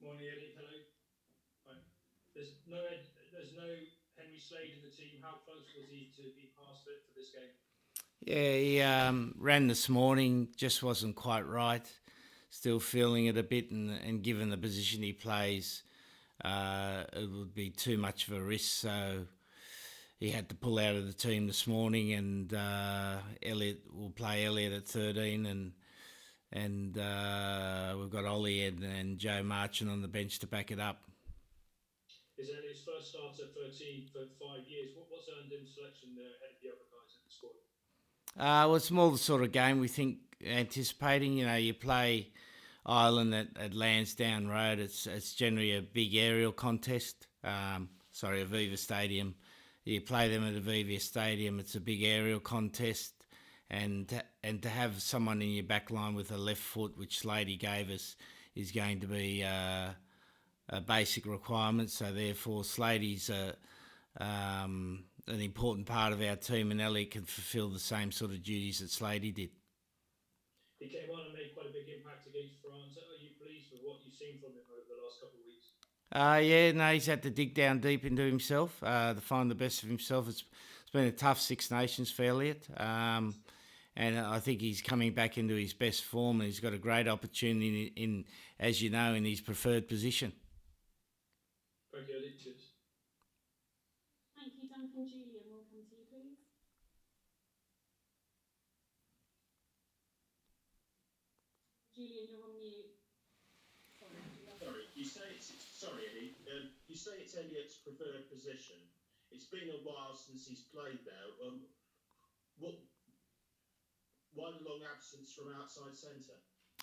Morning, Eddie. Hello. Hi. There's no Henry Slade in the team. How close was he to be past fit for this game? Yeah, he ran this morning, just wasn't quite right. Still feeling it a bit, and given the position he plays, it would be too much of a risk. So he had to pull out of the team this morning, and Elliot will play Elliot at 13, and we've got Ollie and Joe Marchant on the bench to back it up. Is Elliott's first start at 13 for 5 years? What's earned him selection ahead of the other guys in the squad? Well, it's more the sort of game we think anticipating. You know, you play Ireland at Lansdowne Road. It's generally a big aerial contest. Aviva Stadium. You play them at Aviva Stadium. It's a big aerial contest, and to have someone in your back line with a left foot, which Slady gave us, is going to be a basic requirement. So therefore, Slady's an important part of our team, and Elliot can fulfil the same sort of duties that Slady did. He came on and made quite a big impact against France. Are you pleased with what you've seen from him over the last couple of weeks? Yeah, no, he's had to dig down deep into himself to find the best of himself. It's been a tough Six Nations for Elliot, and I think he's coming back into his best form, and he's got a great opportunity as you know, in his preferred position. Thank you, Eddie. Cheers. Thank you, Duncan. Julian, we'll come to you, please. Julian, you're on mute. Sorry, would you like to? Sorry, Eddie. You say it's Elliot's preferred position. It's been a while since he's played there. What? Why the long absence from outside centre?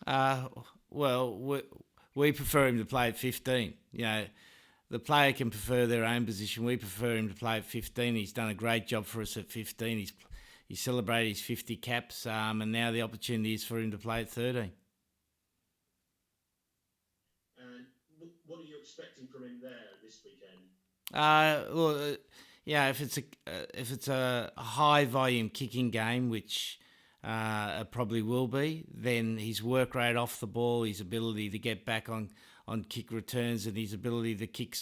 Uh, well, we prefer him to play at 15. You know, the player can prefer their own position. We prefer him to play at 15. He's done a great job for us at 15. He celebrated his 50 caps, and now the opportunity is for him to play at 13. And what are you expecting from him there this weekend? Yeah, if it's a high volume kicking game, which it probably will be, then his work rate off the ball, his ability to get back on kick returns, and his ability to kick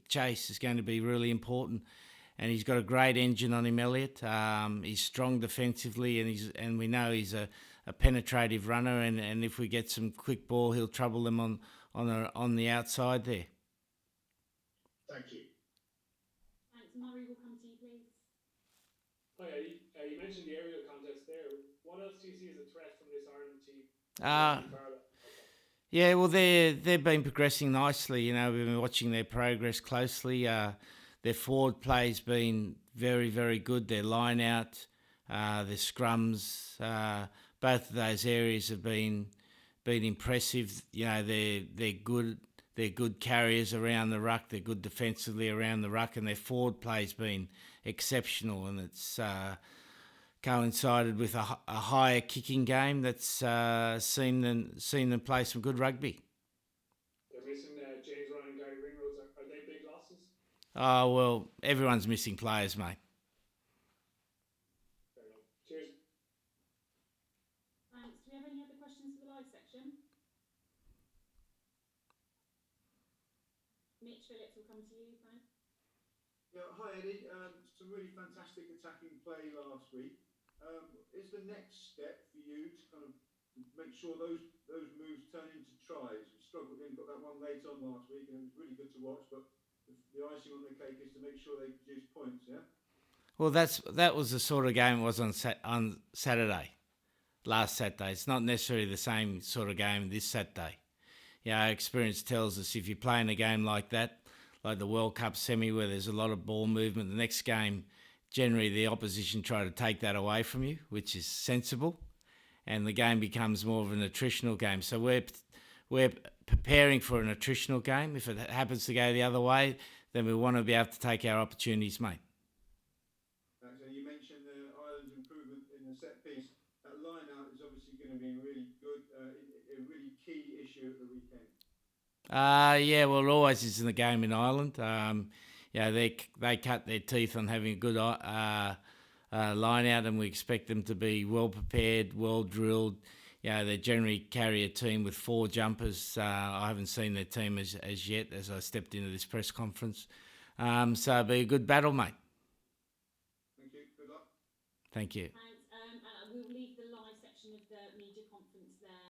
chase is going to be really important. And he's got a great engine on him, Elliot. He's strong defensively, and we know he's a penetrative runner. And if we get some quick ball, he'll trouble them on the outside there. Thank you. Thanks. Murray, we'll come to you, please. Hi, Eddie. You mentioned the aerial contest there. What else do you see as a threat from this Ireland team? Uh, yeah, well, they've been progressing nicely. You know, we've been watching their progress closely. Their forward play's been very, very good. Their line out, their scrums, both of those areas have been impressive. You know, they're good. They're good carriers around the ruck. They're good defensively around the ruck, and their forward play's been exceptional. And it's coincided with a higher kicking game that's seen them play some good rugby. They're missing James Ryan and Gary Ringrose. Are they big losses? Oh well, everyone's missing players, mate. Fair enough. Cheers. Thanks. Do we have any other questions for the live section? Mitch Phillips will come to you. Thanks. Yeah, hi Eddie. Some really fantastic attacking play last week. Is the next step for you to kind of make sure those moves turn into tries? We struggled in, got that one late on last week, and it was really good to watch. But the icing on the cake is to make sure they produce points. Yeah. Well, that was the sort of game it was on Saturday, last Saturday. It's not necessarily the same sort of game this Saturday. Yeah, our experience tells us if you're playing a game like that, like the World Cup semi, where there's a lot of ball movement, the next game, generally the opposition try to take that away from you, which is sensible, and the game becomes more of an attritional game. So we're preparing for an attritional game. If it happens to go the other way, then we want to be able to take our opportunities, mate. Thanks. And you mentioned Ireland's improvement in the set piece. That line out is obviously going to be really good, a really key issue at the weekend. Yeah, well, it always is in the game in Ireland. Yeah, they cut their teeth on having a good line out, and we expect them to be well prepared, well drilled they generally carry a team with 4 jumpers. I haven't seen their team as yet as I stepped into this press conference. So it'll be a good battle, mate. Thank you. Good luck. Thank you. Thanks. And we'll leave the live section of the media conference there.